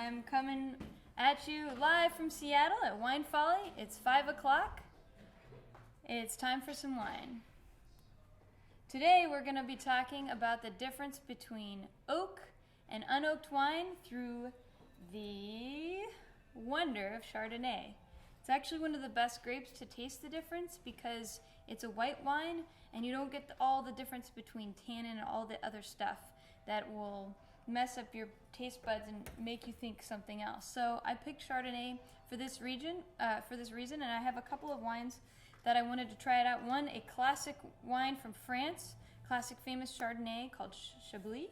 I'm coming at you live from Seattle at Wine Folly. It's 5 o'clock. It's time for some wine. Today we're going to be talking about the difference between oak and unoaked wine through the wonder of Chardonnay. It's actually one of the best grapes to taste the difference because it's a white wine and you don't get all the difference between tannin and all the other stuff that will mess up your taste buds and make you think something else. So I picked Chardonnay for this reason, and I have a couple of wines that I wanted to try it out. One, a classic wine from France, classic famous Chardonnay called Chablis.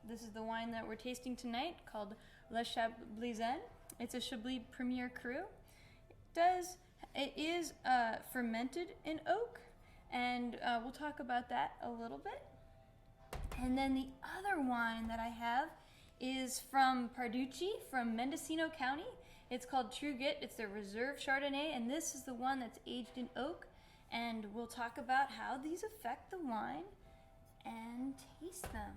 This is the wine that we're tasting tonight called Le Chablisain. It's a Chablis Premier Cru. It is fermented in oak, and we'll talk about that a little bit. And then the other wine that I have is from Parducci, from Mendocino County. It's called True Grit. It's their reserve Chardonnay, and this is the one that's aged in oak. And we'll talk about how these affect the wine and taste them.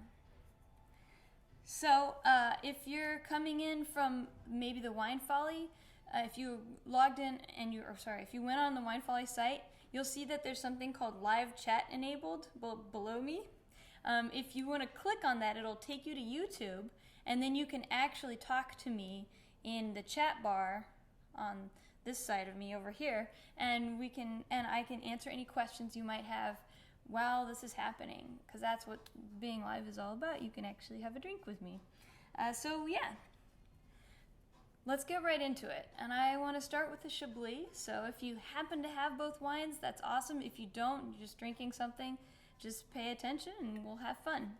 So if you're coming in from maybe the Wine Folly, if you logged in and if you went on the Wine Folly site, you'll see that there's something called live chat enabled below me. If you want to click on that, it'll take you to YouTube, and then you can actually talk to me in the chat bar on this side of me over here, and I can answer any questions you might have while this is happening, because that's what being live is all about. You can actually have a drink with me. So yeah, let's get right into it. And I want to start with the Chablis. So if you happen to have both wines, that's awesome. If you don't, you're just drinking something, just pay attention and we'll have fun.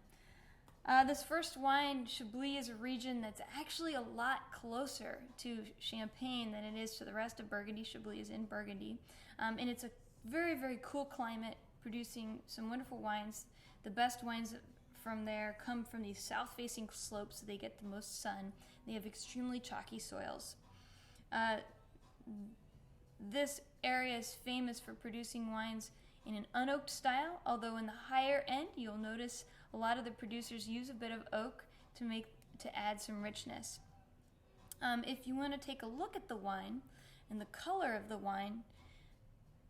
This first wine, Chablis, is a region that's actually a lot closer to Champagne than it is to the rest of Burgundy. Chablis is in Burgundy. And it's a very, very cool climate, producing some wonderful wines. The best wines from there come from these south-facing slopes, so they get the most sun. They have extremely chalky soils. This area is famous for producing wines in an unoaked style, although in the higher end you'll notice a lot of the producers use a bit of oak to add some richness. If you want to take a look at the wine and the color of the wine,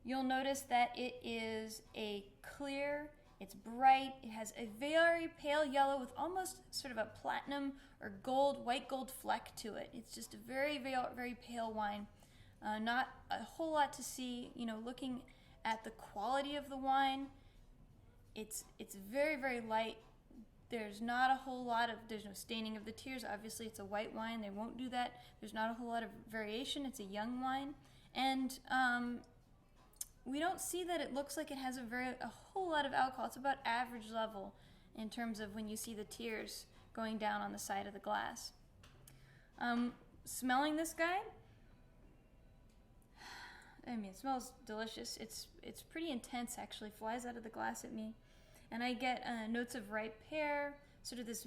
you'll notice that it is a clear, it's bright, it has a very pale yellow with almost sort of a platinum or white gold fleck to it. It's just a very, very, very pale wine. Not a whole lot to see, looking at the quality of the wine. It's very, very light. There's not a whole lot there's no staining of the tears. Obviously it's a white wine, they won't do that. There's not a whole lot of variation. It's a young wine, and we don't see that it looks like it has a whole lot of alcohol. It's about average level in terms of when you see the tears going down on the side of the glass. Smelling this guy, it smells delicious. It's pretty intense, actually. Flies out of the glass at me. And I get notes of ripe pear, sort of this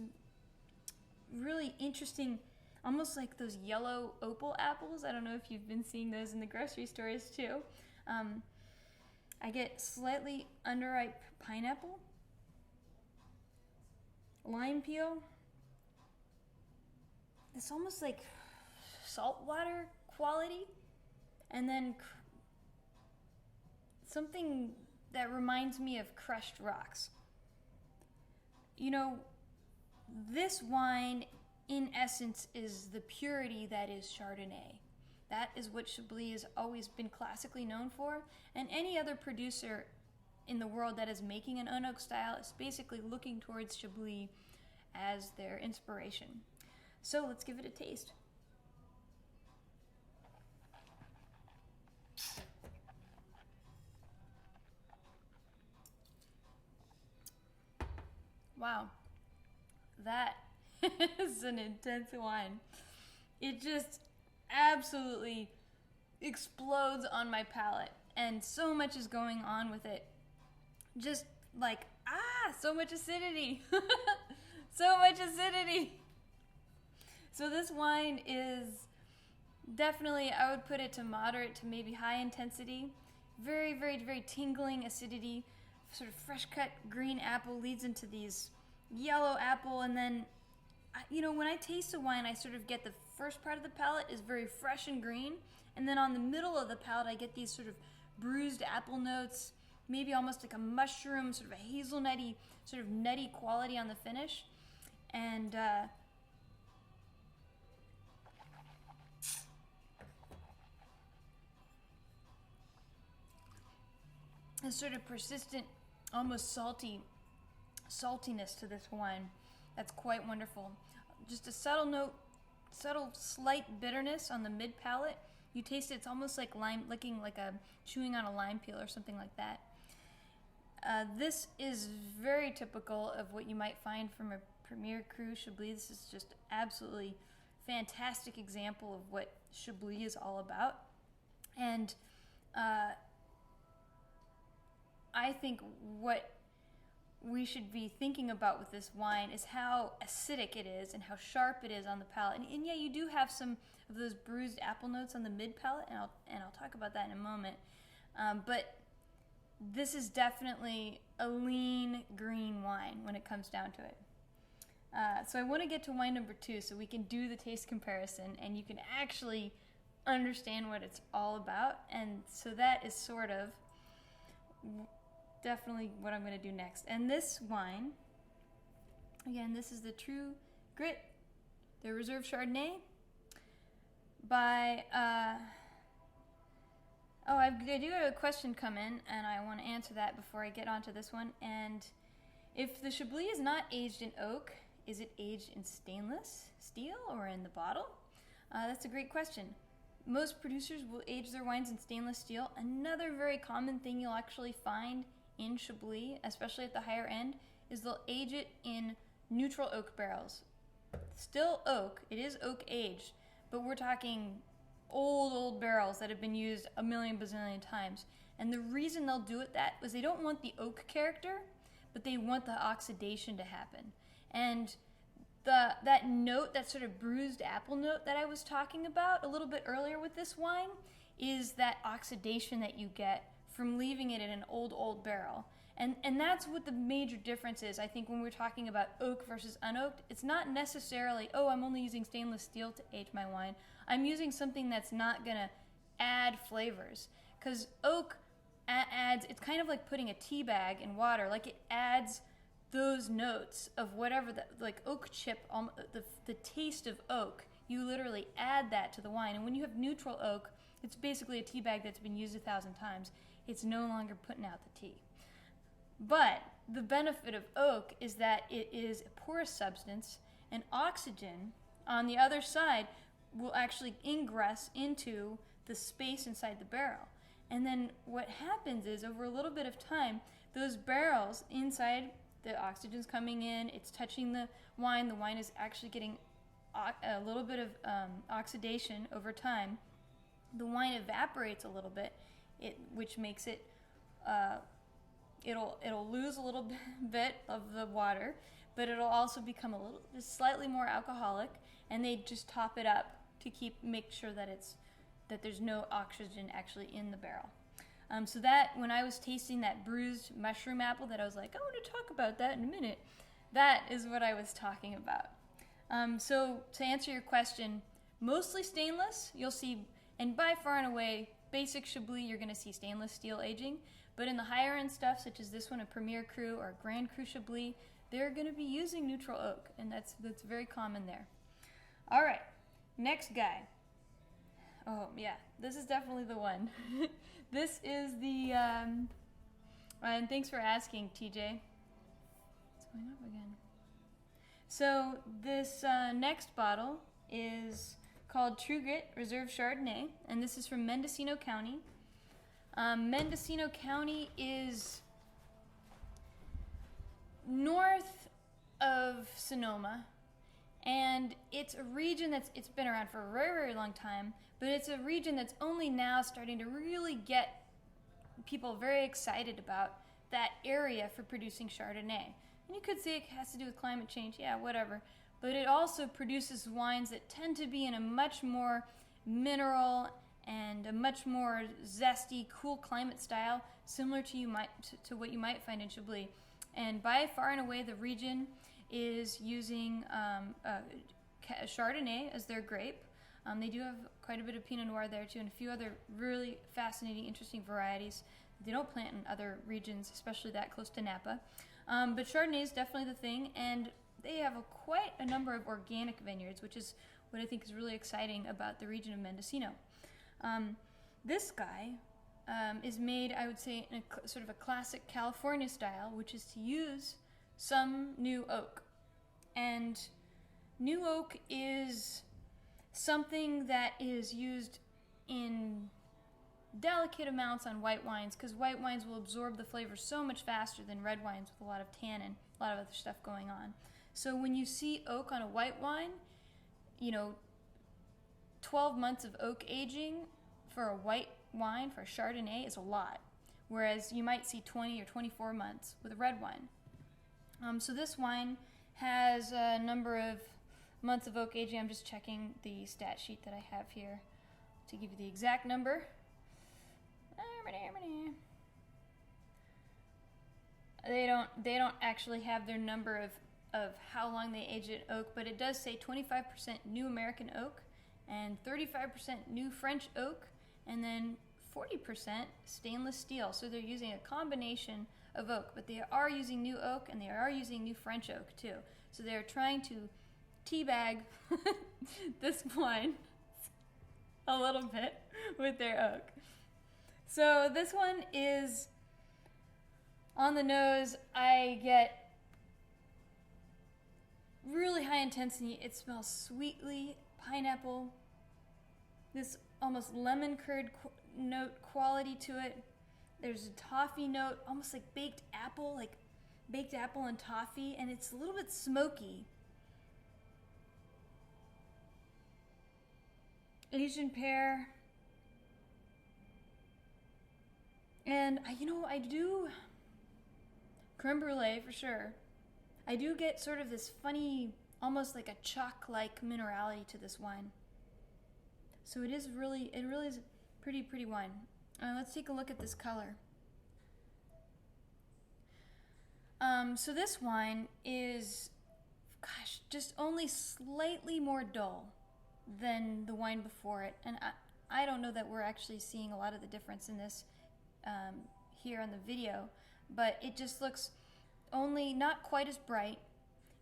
really interesting, almost like those yellow opal apples. I don't know if you've been seeing those in the grocery stores too. I get slightly underripe pineapple, lime peel. It's almost like saltwater quality, and then something that reminds me of crushed rocks. This wine, in essence, is the purity that is Chardonnay. That is what Chablis has always been classically known for, and any other producer in the world that is making an unoaked style is basically looking towards Chablis as their inspiration. So let's give it a taste. Wow, that is an intense wine. It just absolutely explodes on my palate, and so much is going on with it. Just like, so much acidity. So much acidity. So this wine is definitely, I would put it to moderate to maybe high intensity. Very, very, very tingling acidity. Sort of fresh cut green apple leads into these yellow apple, and then when I taste a wine, I sort of get the first part of the palate is very fresh and green, and then on the middle of the palate, I get these sort of bruised apple notes, maybe almost like a mushroom, sort of a hazelnutty, sort of nutty quality on the finish, and a sort of persistent, almost saltiness to this wine. That's quite wonderful. Just a subtle note, subtle slight bitterness on the mid palate. You taste it, it's almost like chewing on a lime peel or something like that. This is very typical of what you might find from a Premier Cru Chablis. This is just absolutely fantastic example of what Chablis is all about. And I think what we should be thinking about with this wine is how acidic it is and how sharp it is on the palate. And yeah, you do have some of those bruised apple notes on the mid palate, and I'll talk about that in a moment. But this is definitely a lean green wine when it comes down to it. So I want to get to wine number 2 so we can do the taste comparison and you can actually understand what it's all about. And so that is sort of definitely what I'm going to do next. And this wine, again, this is the True Grit, the Reserve Chardonnay by, I do have a question come in, and I want to answer that before I get onto this one. And if the Chablis is not aged in oak, is it aged in stainless steel or in the bottle? That's a great question. Most producers will age their wines in stainless steel. Another very common thing you'll actually find in Chablis, especially at the higher end, is they'll age it in neutral oak barrels. Still oak, it is oak aged, but we're talking old barrels that have been used a million bazillion times. And the reason they'll do it that is they don't want the oak character, but they want the oxidation to happen. And that note, that sort of bruised apple note that I was talking about a little bit earlier with this wine, is that oxidation that you get from leaving it in an old barrel. And that's what the major difference is, I think, when we're talking about oak versus unoaked. It's not necessarily, I'm only using stainless steel to age my wine. I'm using something that's not going to add flavors. Because oak adds, it's kind of like putting a tea bag in water. Like, it adds those notes of whatever, like oak chip, the taste of oak. You literally add that to the wine. And when you have neutral oak, it's basically a tea bag that's been used 1,000 times. It's no longer putting out the tea. But the benefit of oak is that it is a porous substance, and oxygen on the other side will actually ingress into the space inside the barrel. And then what happens is, over a little bit of time, those barrels inside, the oxygen's coming in, it's touching the wine is actually getting a little bit of oxidation over time. The wine evaporates a little bit, which makes it, it'll lose a little bit of the water, but it'll also become just slightly more alcoholic, and they just top it up to make sure that there's no oxygen actually in the barrel. So that, when I was tasting that bruised mushroom apple that I was like, I want to talk about that in a minute, that is what I was talking about. So to answer your question, mostly stainless, you'll see, and by far and away, basic Chablis, you're going to see stainless steel aging. But in the higher end stuff, such as this one, a Premier Cru or a Grand Cru Chablis, they're going to be using neutral oak, and that's very common there. All right, next guy. Oh yeah, this is definitely the one. This is the, and thanks for asking, TJ. What's going up again? So this next bottle is called True Grit Reserve Chardonnay, and this is from Mendocino County. Mendocino County is north of Sonoma, and it's a region it's been around for a very, very long time, but it's a region that's only now starting to really get people very excited about that area for producing Chardonnay. And you could say it has to do with climate change, yeah, whatever. But it also produces wines that tend to be in a much more mineral and a much more zesty, cool climate style, similar to what you might find in Chablis. And by far and away, the region is using Chardonnay as their grape. They do have quite a bit of Pinot Noir there too, and a few other really fascinating, interesting varieties they don't plant in other regions, especially that close to Napa. But Chardonnay is definitely the thing, and they have quite a number of organic vineyards, which is what I think is really exciting about the region of Mendocino. This guy is made, I would say, in a sort of a classic California style, which is to use some new oak. And new oak is something that is used in delicate amounts on white wines, because white wines will absorb the flavor so much faster than red wines with a lot of tannin, a lot of other stuff going on. So when you see oak on a white wine, 12 months of oak aging for a white wine, for a Chardonnay, is a lot, whereas you might see 20 or 24 months with a red wine. So this wine has a number of months of oak aging. I'm just checking the stat sheet that I have here to give you the exact number. They don't actually have their number of how long they aged at oak, but it does say 25% new American oak and 35% new French oak, and then 40% stainless steel. So they're using a combination of oak, but they are using new oak and they are using new French oak too. So they're trying to teabag this wine a little bit with their oak. So this one is, on the nose, I get really high intensity. It smells sweetly, pineapple, this almost lemon curd note quality to it. There's a toffee note, almost like baked apple and toffee, and it's a little bit smoky. Asian pear. And I do creme brulee for sure. I do get sort of this funny, almost like a chalk-like minerality to this wine. So it really is pretty wine. Let's take a look at this color. So this wine is, just only slightly more dull than the wine before it, and I don't know that we're actually seeing a lot of the difference in this here on the video, but it just looks only not quite as bright.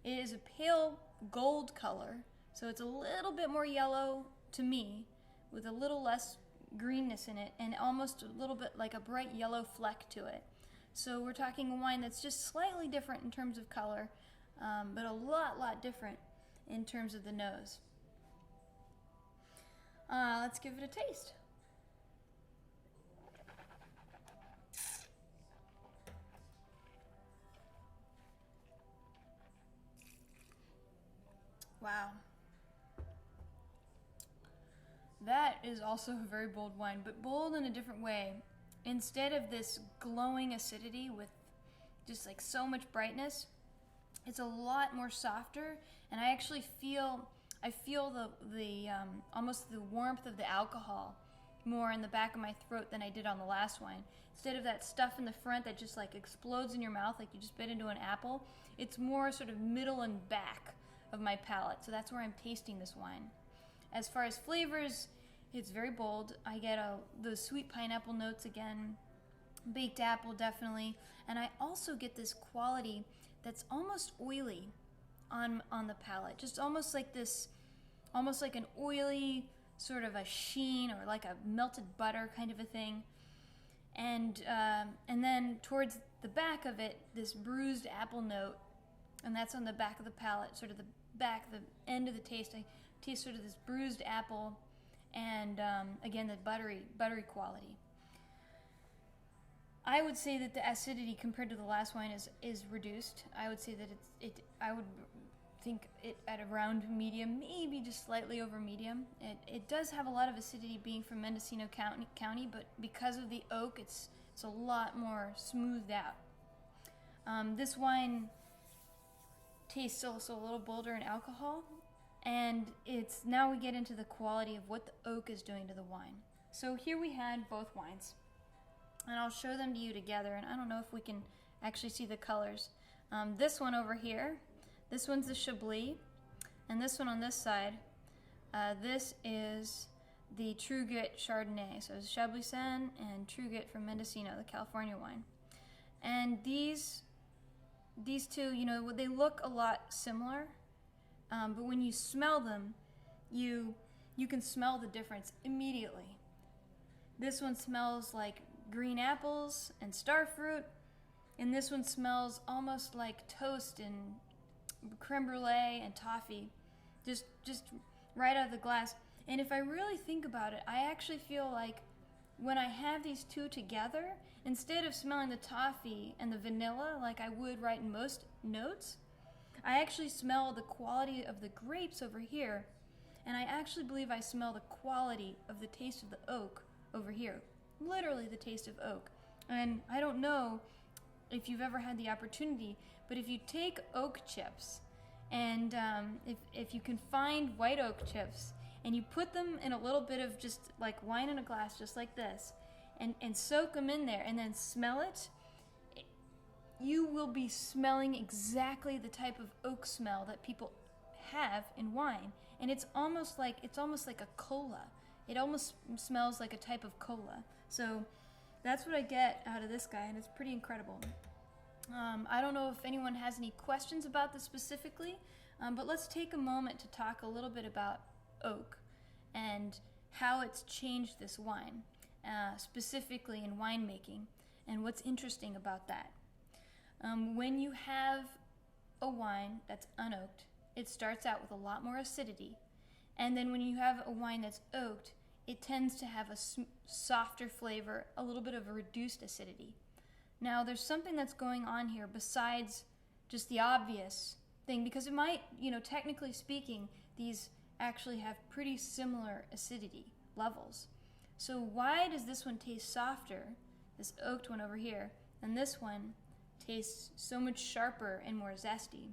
It is a pale gold color, so it's a little bit more yellow to me, with a little less greenness in it, and almost a little bit like a bright yellow fleck to it. So we're talking a wine that's just slightly different in terms of color, but a lot different in terms of the nose. Let's give it a taste. Wow. That is also a very bold wine, but bold in a different way. Instead of this glowing acidity with just like so much brightness, it's a lot more softer, and I actually feel the almost the warmth of the alcohol more in the back of my throat than I did on the last wine. Instead of that stuff in the front that just like explodes in your mouth like you just bit into an apple, it's more sort of middle and back of my palate. So that's where I'm tasting this wine. As far as flavors, it's very bold. I get those sweet pineapple notes again, baked apple definitely, and I also get this quality that's almost oily on the palate, just almost like an oily sort of a sheen, or like a melted butter kind of a thing. And then towards the back of it, this bruised apple note, and that's on the back of the palate, sort of the end of the taste. I taste sort of this bruised apple, and again the buttery quality. I would say that the acidity compared to the last wine is reduced. I would say that I would think it at around medium, maybe just slightly over medium. It does have a lot of acidity being from Mendocino County, but because of the oak, it's a lot more smoothed out. This wine tastes also a little bolder in alcohol, and now we get into the quality of what the oak is doing to the wine. So here we had both wines, and I'll show them to you together, and I don't know if we can actually see the colors. This one over here, This one's the Chablis, and this one on this side, this is the Unoaked Chardonnay. So it's Chablis and Unoaked from Mendocino, the California wine. And these two, you know, they look a lot similar, but when you smell them, you can smell the difference immediately. This one smells like green apples and starfruit, and this one smells almost like toast and creme brulee and toffee, just right out of the glass. And if I really think about it, I actually feel like when I have these two together, instead of smelling the toffee and the vanilla like I would right in most notes, I actually smell the quality of the grapes over here, and I actually believe I smell the quality of the taste of the oak over here. Literally the taste of oak. And I don't know if you've ever had the opportunity, but if you take oak chips, and if you can find white oak chips, and you put them in a little bit of just like wine in a glass, just like this, and soak them in there, and then smell it, you will be smelling exactly the type of oak smell that people have in wine. And it's almost like a cola. It almost smells like a type of cola. So that's what I get out of this guy, and it's pretty incredible. I don't know if anyone has any questions about this specifically, but let's take a moment to talk a little bit about oak and how it's changed this wine, specifically in winemaking, and what's interesting about that. When you have a wine that's unoaked, it starts out with a lot more acidity, and then when you have a wine that's oaked, it tends to have a softer flavor, a little bit of a reduced acidity. Now, there's something that's going on here besides just the obvious thing, because it might, technically speaking, these actually have pretty similar acidity levels. So why does this one taste softer, this oaked one over here, and this one tastes so much sharper and more zesty?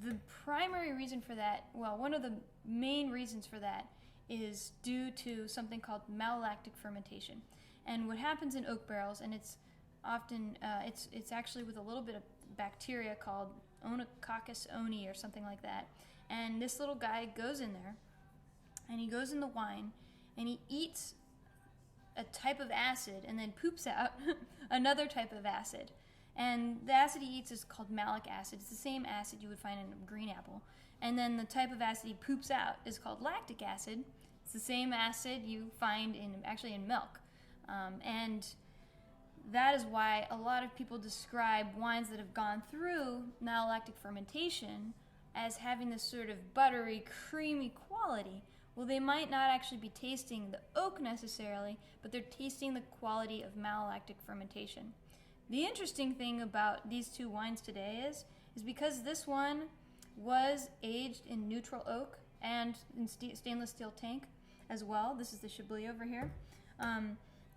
The primary reason for that, one of the main reasons for that, is due to something called malolactic fermentation. And what happens in oak barrels, and it's often, it's actually with a little bit of bacteria called Onococcus oni or something like that. And this little guy goes in there, and he goes in the wine, and he eats a type of acid and then poops out another type of acid. And the acid he eats is called malic acid. It's the same acid you would find in a green apple. And then the type of acid he poops out is called lactic acid. It's the same acid you find in milk. And that is why a lot of people describe wines that have gone through malolactic fermentation as having this sort of buttery, creamy quality. Well, they might not actually be tasting the oak necessarily, but they're tasting the quality of malolactic fermentation. The interesting thing about these two wines today is because this one was aged in neutral oak and in stainless steel tank as well. This is the Chablis over here.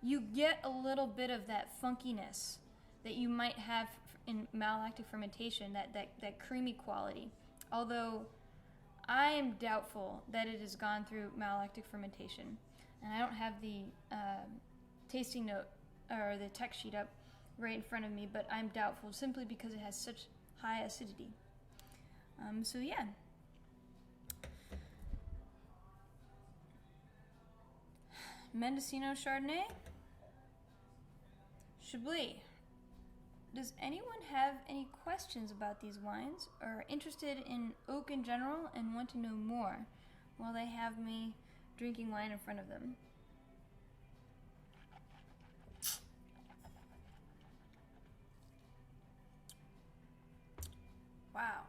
You get a little bit of that funkiness that you might have in malolactic fermentation, that creamy quality. Although I am doubtful that it has gone through malolactic fermentation. And I don't have the tasting note or the text sheet up right in front of me, but I'm doubtful simply because it has such high acidity. So yeah. Mendocino Chardonnay. Chablis. Does anyone have any questions about these wines or are interested in oak in general and want to know more while they have me drinking wine in front of them? Wow.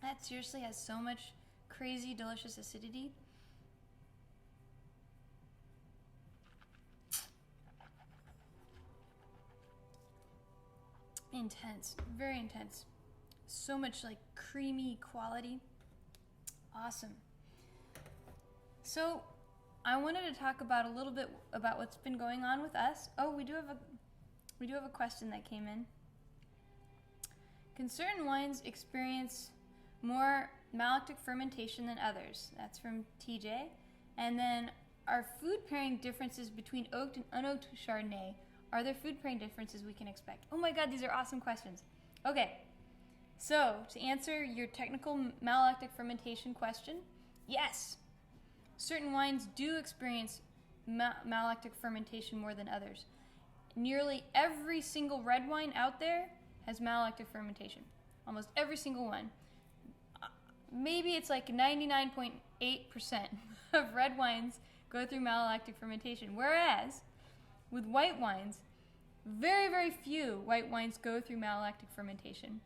That seriously has so much crazy, delicious acidity. Intense, very intense. So much like creamy quality. Awesome. So I wanted to talk about a little bit about what's been going on with us. Oh, we do have a question that came in. Can certain wines experience more malolactic fermentation than others? That's from TJ. And then, are food pairing differences between oaked and unoaked Chardonnay? Are there food pairing differences we can expect? Oh my God, these are awesome questions. Okay, So, to answer your technical malolactic fermentation question, yes, certain wines do experience malolactic fermentation more than others. Nearly every single red wine out there has malolactic fermentation. Almost every single one. Maybe it's like 99.8% of red wines go through malolactic fermentation. Whereas, with white wines, very, very few white wines go through malolactic fermentation.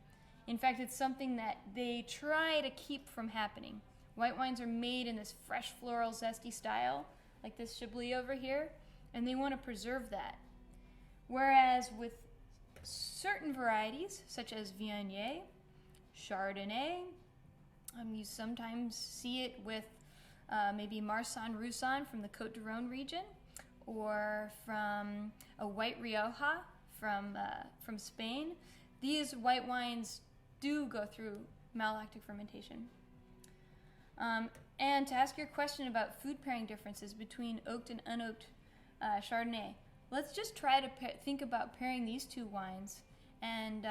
In fact, it's something that they try to keep from happening. White wines are made in this fresh, floral, zesty style, like this Chablis over here, and they want to preserve that. Whereas with certain varieties, such as Viognier, Chardonnay, you sometimes see it with maybe Marsanne Roussanne from the Côte d'Aron region, or from a white Rioja from Spain. These white wines do go through malolactic fermentation. And to ask your question about food pairing differences between oaked and unoaked Chardonnay, let's just try to think about pairing these two wines, and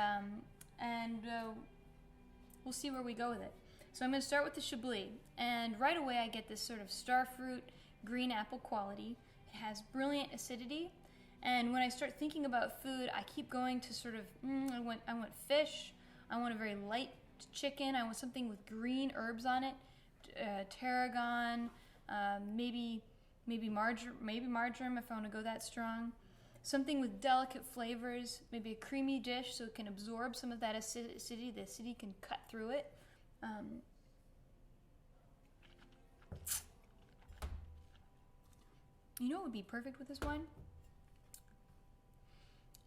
we'll see where we go with it. So I'm going to start with the Chablis, and right away I get this sort of starfruit green apple quality. It has brilliant acidity, and when I start thinking about food, I keep going to sort of, I want fish, I want a very light chicken, I want something with green herbs on it, tarragon, maybe marjoram if I want to go that strong. Something with delicate flavors, maybe a creamy dish so it can absorb some of that acidity. The acidity can cut through it. You know what would be perfect with this wine?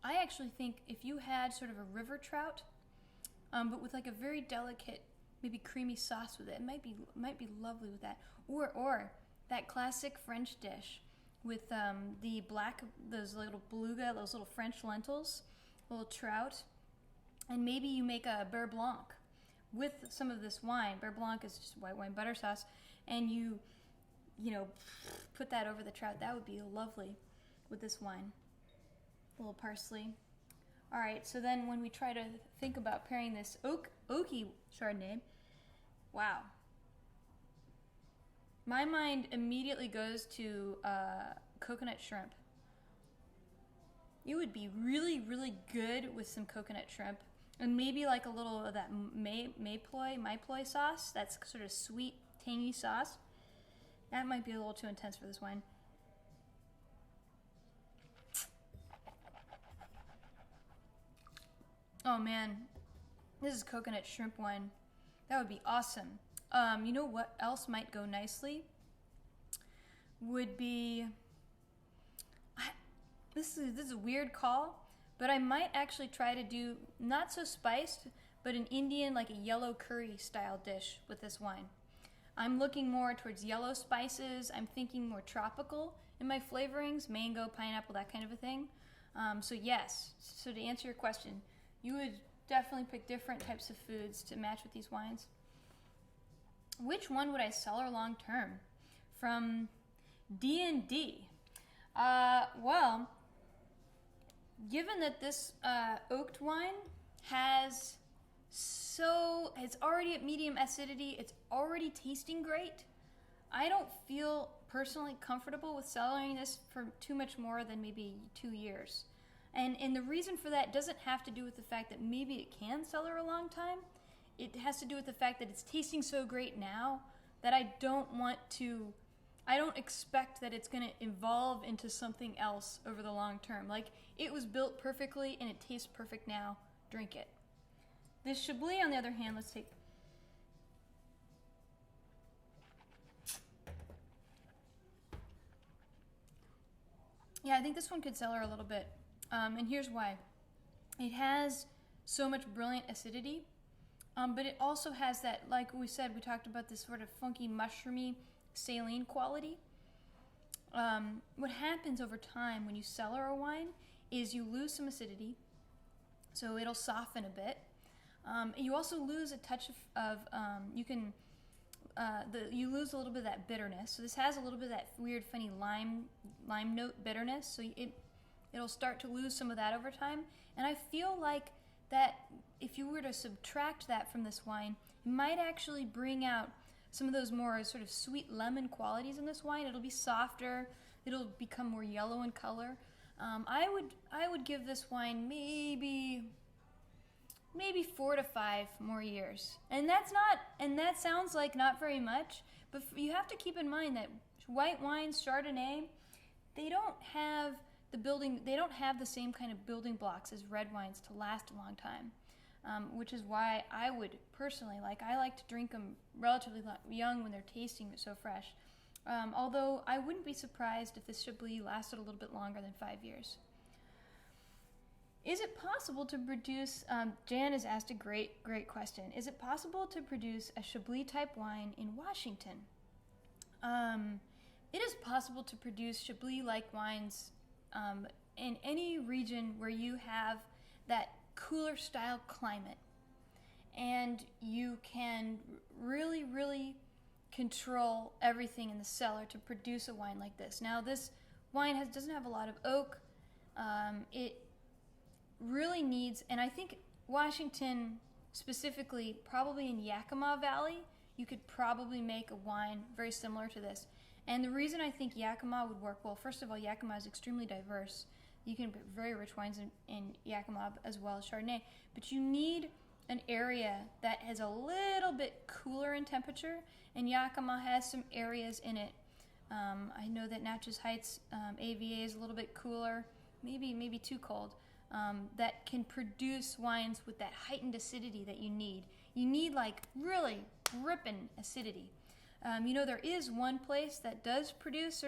I actually think if you had sort of a river trout, but with like a very delicate, maybe creamy sauce with it, it might be lovely with that. Or that classic French dish with those little beluga, those little French lentils, little trout, and maybe you make a beurre blanc with some of this wine. Beurre blanc is just white wine butter sauce, and you put that over the trout. That would be lovely with this wine. A little parsley. All right, so then when we try to think about pairing this oaky Chardonnay, wow. My mind immediately goes to coconut shrimp. It would be really, really good with some coconut shrimp, and maybe like a little of that my ploy sauce. That's sort of sweet, tangy sauce. That might be a little too intense for this wine. Oh man, this is coconut shrimp wine. That would be awesome. You know what else might go nicely? Would be, this is a weird call, but I might actually try to do not so spiced, but an Indian, like a yellow curry style dish with this wine. I'm looking more towards yellow spices. I'm thinking more tropical in my flavorings, mango, pineapple, that kind of a thing. So yes, so to answer your question, you would definitely pick different types of foods to match with these wines. Which one would I cellar long term? From D&D. Well, given that this oaked wine it's already at medium acidity, it's already tasting great, I don't feel personally comfortable with cellaring this for too much more than maybe 2 years. And the reason for that doesn't have to do with the fact that maybe it can cellar a long time. It has to do with the fact that it's tasting so great now that I don't expect that it's going to evolve into something else over the long term. Like, it was built perfectly and it tastes perfect now. Drink it. This Chablis, on the other hand, let's take... Yeah, I think this one could cellar a little bit. And here's why. It has so much brilliant acidity, but it also has that, like we said, we talked about this sort of funky, mushroomy, saline quality. What happens over time when you cellar a wine is you lose some acidity, so it'll soften a bit. You also lose a touch of you lose a little bit of that bitterness. So this has a little bit of that weird, funny lime note bitterness. So it'll start to lose some of that over time. And I feel like that if you were to subtract that from this wine, it might actually bring out some of those more sort of sweet lemon qualities in this wine. It'll be softer. It'll become more yellow in color. I would give this wine maybe 4 to 5 more years. And that sounds like not very much, but you have to keep in mind that white wines, Chardonnay, they don't have the same kind of building blocks as red wines to last a long time. Which is why I would personally I like to drink them relatively young when they're tasting so fresh. Although I wouldn't be surprised if this Chablis lasted a little bit longer than 5 years. Is it possible to produce, Jan has asked a great question. Is it possible to produce a Chablis type wine in Washington? It is possible to produce Chablis-like wines in any region where you have that cooler style climate. And you can really, really control everything in the cellar to produce a wine like this. Now, this wine doesn't have a lot of oak. It really needs, and I think Washington specifically, probably in Yakima Valley, you could probably make a wine very similar to this. And the reason I think Yakima would work well, first of all, Yakima is extremely diverse. You can put very rich wines in Yakima as well as Chardonnay, but you need an area that has a little bit cooler in temperature, and Yakima has some areas in it. I know that Natchez Heights AVA is a little bit cooler, maybe too cold, that can produce wines with that heightened acidity that you need. You need like really ripping acidity. There is one place that does produce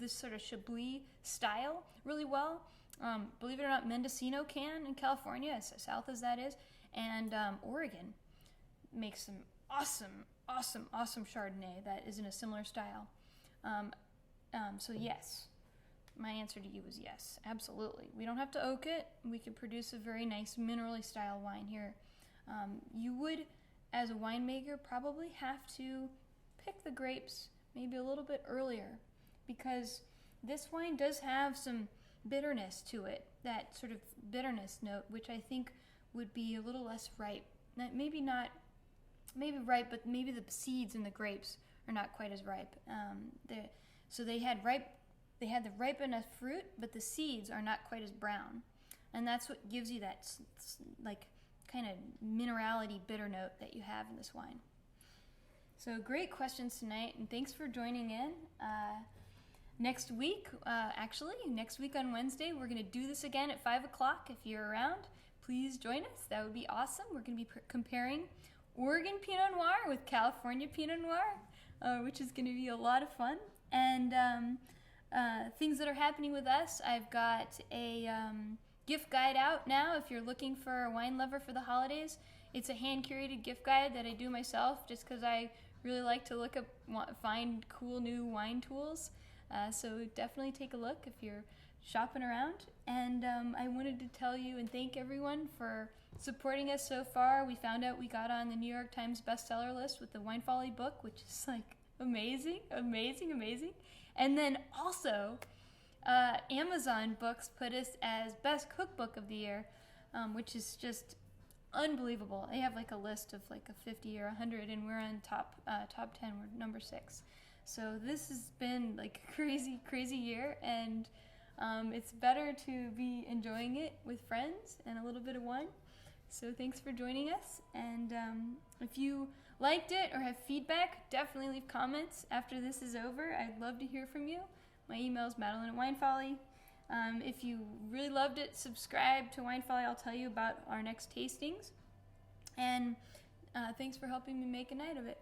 this sort of Chablis style really well. Believe it or not, Mendocino can in California, as south as that is, and Oregon makes some awesome Chardonnay that is in a similar style. So yes, my answer to you is yes, absolutely. We don't have to oak it. We could produce a very nice minerally style wine here. You would, as a winemaker, probably have to pick the grapes maybe a little bit earlier, because this wine does have some bitterness to it, that sort of bitterness note, which I think would be a little less ripe. Maybe ripe, but maybe the seeds in the grapes are not quite as ripe. So they had the ripe enough fruit, but the seeds are not quite as brown, and that's what gives you that like kind of minerality bitter note that you have in this wine. So great questions tonight, and thanks for joining in. Next week on Wednesday, we're going to do this again at 5 o'clock. If you're around, please join us. That would be awesome. We're going to be comparing Oregon Pinot Noir with California Pinot Noir, which is going to be a lot of fun. And things that are happening with us, I've got a gift guide out now if you're looking for a wine lover for the holidays. It's a hand-curated gift guide that I do myself just because I really like to find cool new wine tools. So definitely take a look if you're shopping around. And I wanted to tell you and thank everyone for supporting us so far. We found out we got on the New York Times bestseller list with the Wine Folly book, which is like amazing. And then also Amazon Books put us as best cookbook of the year, which is just unbelievable. They have like a list of like a 50 or 100, and we're on top 10. We're number 6. So this has been like a crazy year, and it's better to be enjoying it with friends and a little bit of wine. So thanks for joining us, and if you liked it or have feedback, definitely leave comments after this is over. I'd love to hear from you. My email is Madeline@WineFolly. If you really loved it, subscribe to Wine Folly. I'll tell you about our next tastings. And thanks for helping me make a night of it.